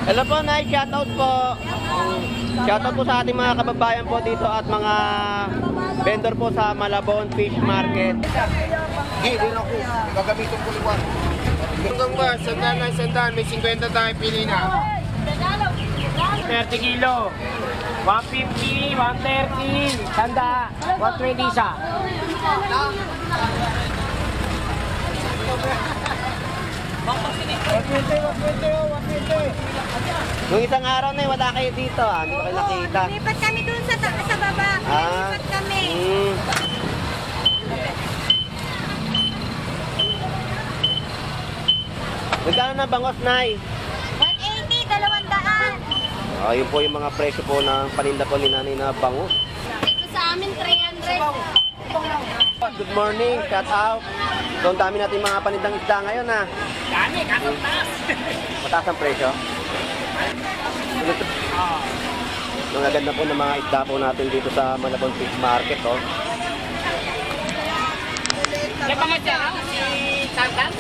Hello po, Nay. Shoutout po. Shoutout po sa ating mga kababayan po dito at mga vendor po sa Malabon Fish Market. Din ako. Gagamitin ko liwan. Hanggang ba? Sandan. May 50 tayo pili na. 30 kilo. 150, 130, tanda, 120 isa. Nung isang araw na wala kayo dito, hindi ko kayo nakita. Lipat kami dun sa baba. Lipat kami. Magkano na bangos, Nay? 180, 200. Yun po yung mga presyo po ng paninda po ni Nanay na bangus. Ito sa amin, 300. Good morning, shout out. So, ang dami natin mga panindang isda ngayon, ha? Dami, kasuntas. Mataas ang presyo. Ang gaganda po ng mga isda po natin dito sa Malabon Fish Market, oh. May mga siya, si Sandan?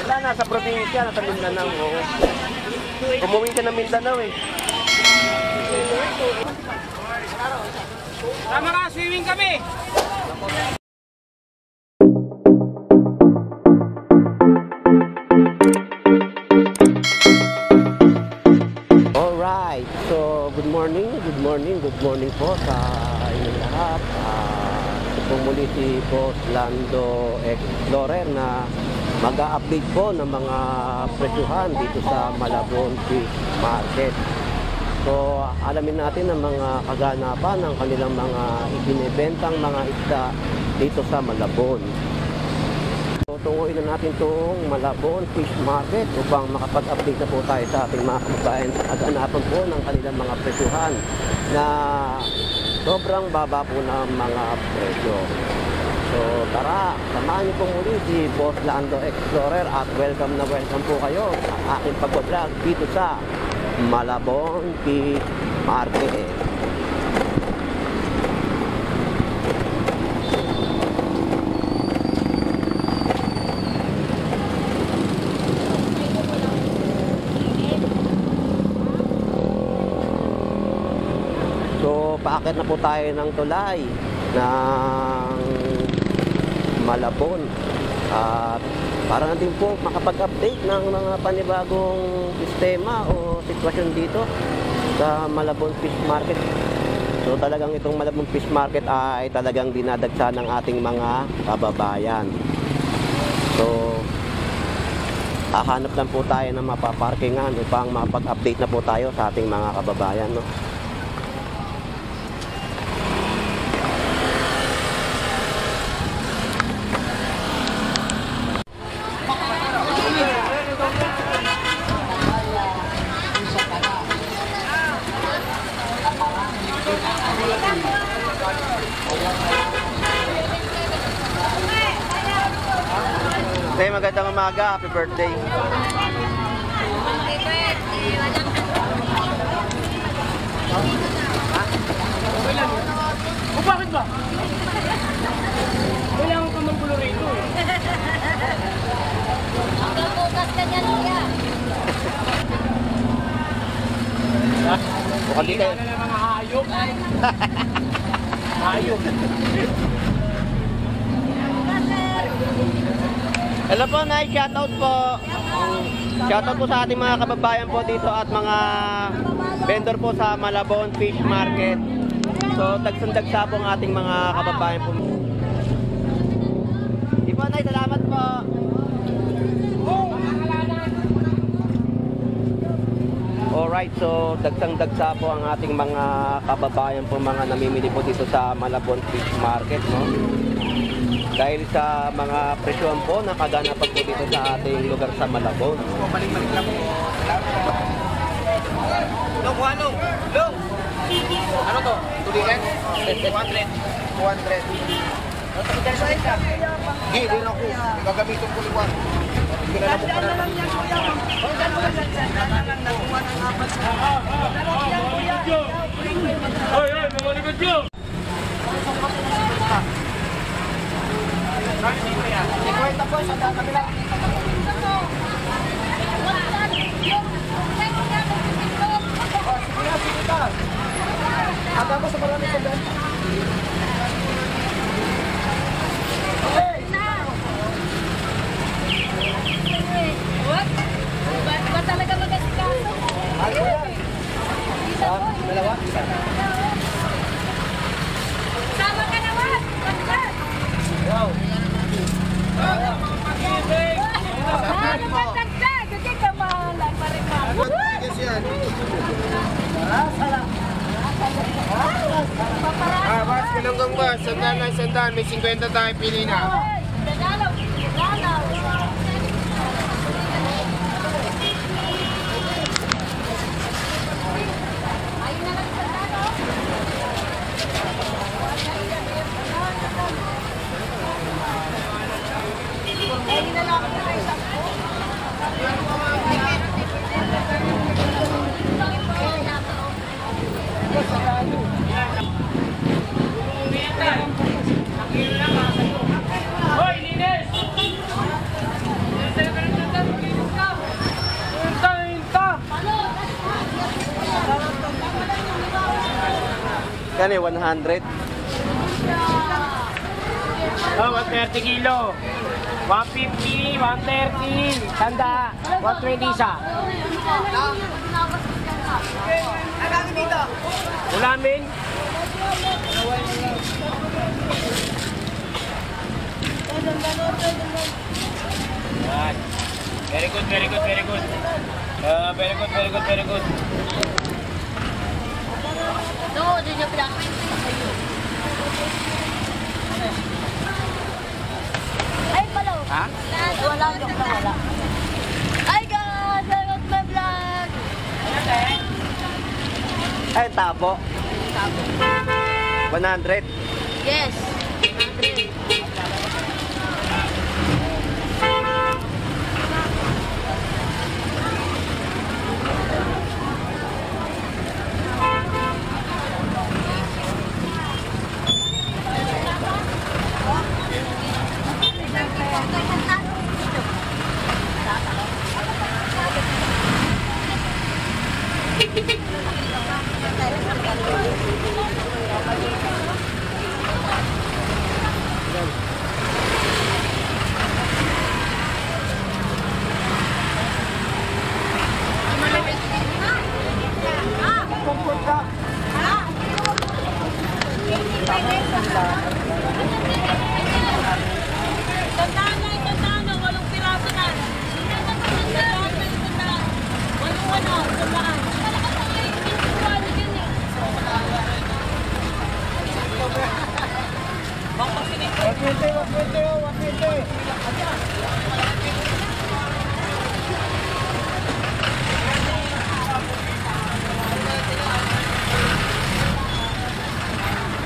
Wala, nasa probinsya, nasa Mindanao, oh. Umuwi ka ng Mindanao, eh. Tama ka, swimming kami. Alright, so good morning po sa inyong lahat. Ito po muli si Boss Lando Explorer na mag-a-update po ng mga presyuhan dito sa Malabon Fish Market. So alamin natin ang mga kaganapan ng kanilang mga ibinibentang mga isda dito sa Malabon. So tunguin na natin itong Malabon Fish Market upang makapag-update na po tayo sa ating mga kababayan sa kaganapan po ng kanilang mga presyuhan na sobrang baba po ng mga presyo. So tara, samahan niyo po muli si Boss Lando Explorer at welcome po kayo sa aking pag-vlog dito sa Malabon Fish Market. So paakit na po tayo ng tulay ng Malabon at para natin po makapag-update ng mga panibagong sistema o sitwasyon dito sa Malabon Fish Market. So talagang itong Malabon Fish Market ay talagang dinadagsa ng ating mga kababayan. So hahanap lang po tayo ng mapaparkingan upang makapag-update na po tayo sa ating mga kababayan, no? Tay, magandang umaga. Happy birthday. Happy birthday. O bakit ba? Kailangan ka manggulo rito eh. Hanggang bukas ka niyan, kuya. Mukhang di kayo. Kailangan na mga hayop. Hayop. Hello po, Nay. Shoutout po. Shoutout po sa ating mga kababayan po dito at mga vendor po sa Malabon Fish Market. So, dagsang-dagsa po ang ating mga kababayan po. Di po, Nay. Salamat po. Alright, so dagsang-dagsa po ang ating mga kababayan po, mga namimili po dito sa Malabon Fish Market, no? Dahil sa mga presyohan po na kaganapan po dito sa ating lugar sa Malabon. Balik-balik lang po. Long, Long. Long. Ano to? Tuligan? 200. 200. Din ako. Gagamitin ko liwan. Sandaan na lang yan, kuya. Sandaan na lang nakuha ng apat. Hoy, mga likod nyo! Kwenta po sa kabila. Sama ka naman! Ano ba dagdag? Kasi kamahalan pa rin ako. Yes, yan. Bas, Bilonggong Bas. Sandaan lang, sandaan. May 50 tayo, pili na. Dadalaw! Dadalaw! Ayun na lang sa dalaw. Ayun na lang sa isang Kani 100. Oh, 130 kilo. 150, 130, tanda, 120 isa. Ulamin. Yan. Very good, very good, very good. Very good, very good, very good. No, doon yung pinaka-20 sa'yo. Ay, pala. Ha? Wala, joke na wala. Hi guys! Welcome to my vlog! Ay, tapo. 100. Yes! 100. Tandaan na, walong piraso na. Tandaan na. Walong tandaan. Malakas ang kayo, pinsuwalo yun eh.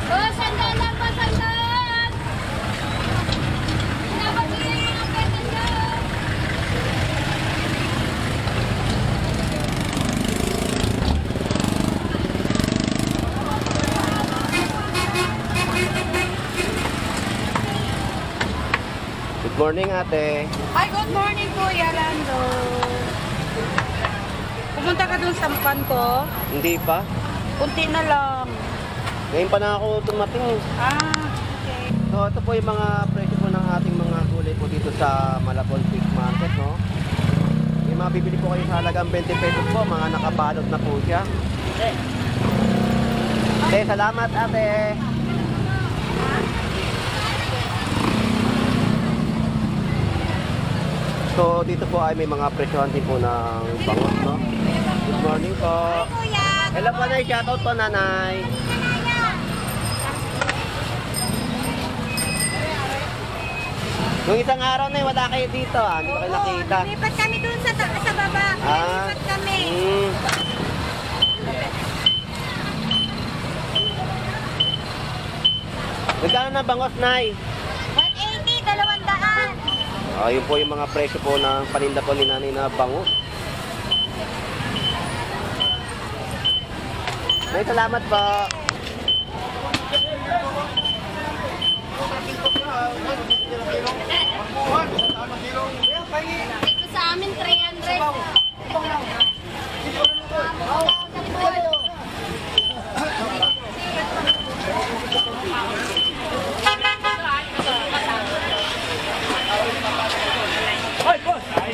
Oh, sandaan lang ba, sandaan? Pinapagigil mo ng pwede niya. Good morning, ate. Hi, good morning Kuya Lando. Pumunta ka dun sa ko? Hindi pa. Kunti na lang. Ngayon pa na ako dumating. Okay. So, ito po yung mga presyo po ng ating mga gulay po dito sa Malabon Fish Market, no? May mga bibili po kayo sa halagang 20 pesos po. Mga nakabalot na po siya. Okay, salamat, ate. So, dito po ay may mga presyohan din po ng bangus, no? Good morning po. Kuya! Hello po, Nay. Shoutout po, nanay. Nung isang araw na wala kayo dito, hindi ko kayo nakita. Lumipat kami dun sa baba. Lumipat kami. Magkano na bangos, Nay? 180, 200. Yun po yung mga presyo po ng paninda po ni nanay na bangus. Nay, salamat po. Ito sa amin, 300.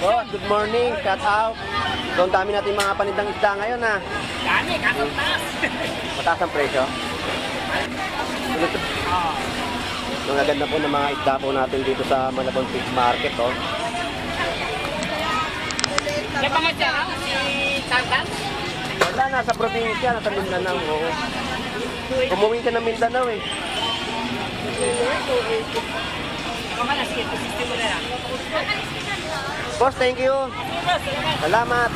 Oh, good morning, shout out. So, ang dami natin mga panindang isda ngayon, ha? Dami, kaso taas. Mataas ang presyo. Ang gaganda po ng mga isda po natin dito sa Malabon Fish Market, oh. Yung mga siya, si Santan? Wala, nasa probinsya, nasa Mindanao, oh. Umuwi ka ng Mindanao, eh. Mga na, sige, positive mo na lang. Boss, thank you. Salamat.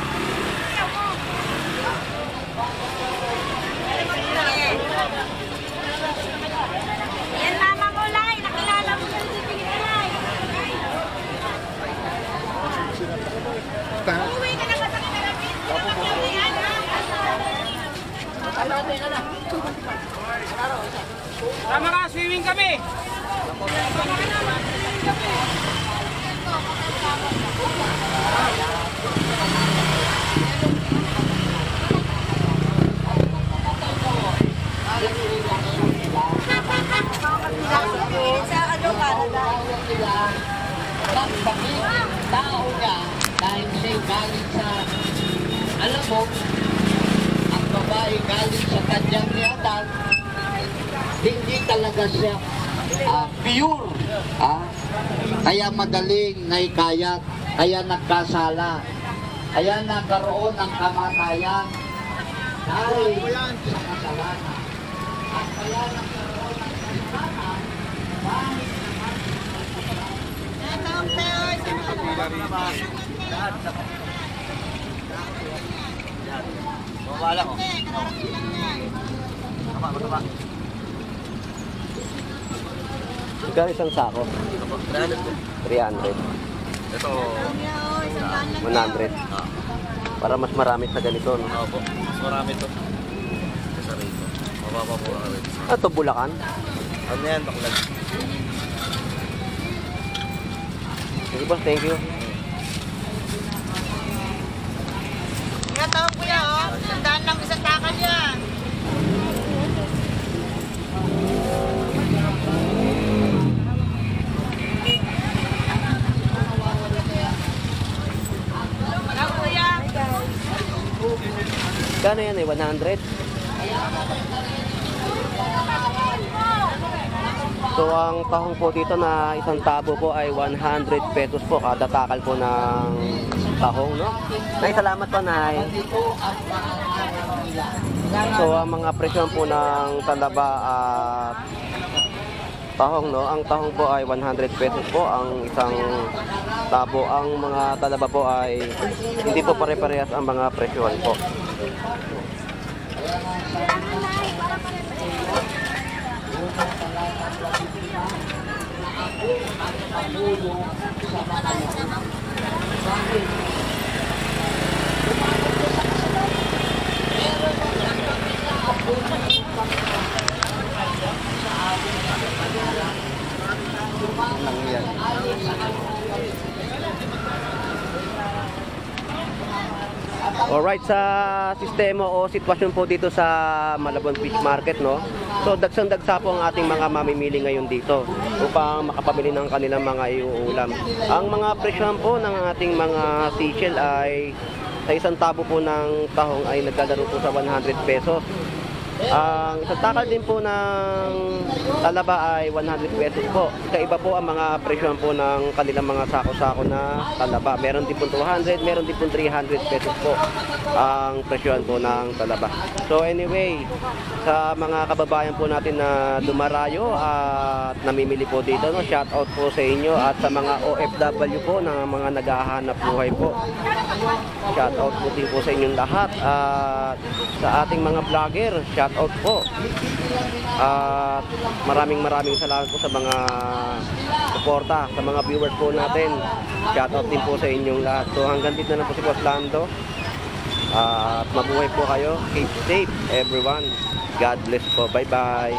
Yan mama mo, Lai. Nakilala mo sa titingin ka, Lai. Uwi ka na ba sa kinalapit? Yan, ha? Tama ka, swimming kami. Sa ano, Canada? Tao niya dahil siya galing sa, alam mo, ang babae galing sa kanyang niyadan, hindi talaga siya pure. Kaya magaling naikayat, kaya nagkasala, kaya nagkaroon ng kamatayan dahil sa kasalanan. At kaya nagkaroon ng bintana dahil Wala ko. Magkano isang sako? 300. Ito, 100. Para mas marami sa ganito, no? opo. Mas marami ito. Sa rito. Mababa po ang rito. Ano to, Bulacan? Ano yan, baklag? Sige, boss, thank you. Nga tawag ko yan, oh. Sandaan lang isang takal yan. Wala ko yan. Kano yan, eh? 100? So, ang tahong po dito na isang tabo po ay 100 pesos po kada takal po ng tahong, no? Nay, salamat po, Nay. So, ang mga presyon po ng talaba at tahong, no? Ang tahong po ay 100 pesos po ang isang tabo. Ang mga talaba po ay hindi po pare-parehas ang mga presyon po. Alright, sa sistema o sitwasyon po dito sa Malabon Fish Market, no? So, dagsang-dagsa po ang ating mga mamimili ngayon dito upang makapamili ng kanilang mga iuulam. Ang mga presyon po ng ating mga seashell ay sa isang tabo po ng tahong ay naglalaro po sa 100 pesos. Ang isang takal din po ng talaba ay 100 pesos po. Kaiba po ang mga presyon po ng kanilang mga sako-sako na talaba. Meron din po 200, meron din po 300 pesos po ang presyon po ng talaba. So anyway, sa mga kababayan po natin na dumarayo at namimili po dito, no, shout out po sa inyo, at sa mga OFW po na mga naghahanap buhay po. Shout out po din po sa inyong lahat, at sa ating mga vlogger, shout out po. At maraming salamat po sa mga suporta, sa mga viewers po natin. Shout out din po sa inyong lahat. So hanggang dito na po si Boss Lando. At mabuhay po kayo. Keep safe everyone. God bless po. Bye bye.